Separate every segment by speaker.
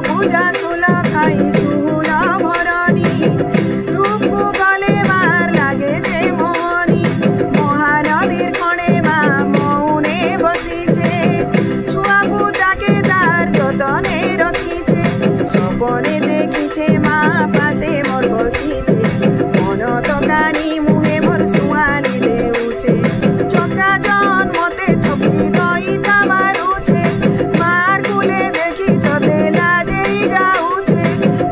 Speaker 1: पूजा सुल खाई सुहुल भरनी धूपको गले मार लागे जे मोहनी महानदीर खणे मा मौने बसिछे छुआ पुताके तार जतने रखिछे सपने देखिछे मा पासे मोर बसिछे मन तकानी मुहे मोर सुहानी लेउछे चका जन मते थपकी दईटा मारुछे मार कुले देखि सते लाजेई जाउछे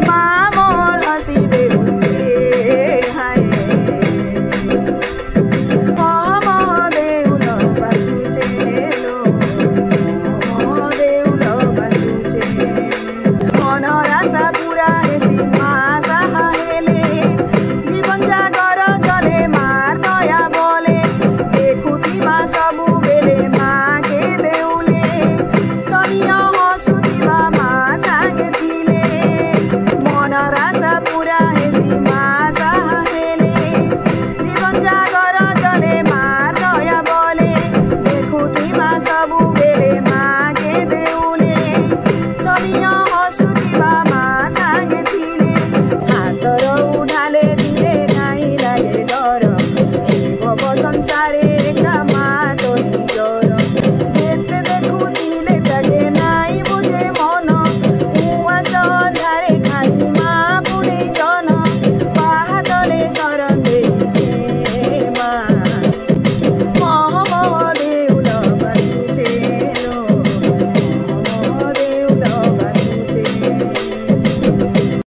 Speaker 1: मा मोर हसी देउछे हाय मम देउल बासुछे लो मम देउल बासुछे मनर आशा पूरा हेसी मा साहेले जीवन जागर जले मार दया बोले देखुती मा सबु बेले मागे देउले सनिय हसुतिबा मा सागे थिले मनर आशा पूरा हेसी मा साहेले जीवन जागर जले मार दया बोले देखुती मा सबु बेले मागे देउले सनिय हसुतिबा मा सागे थिले हातर उठाले दिले नाई लागे डर एक संसारे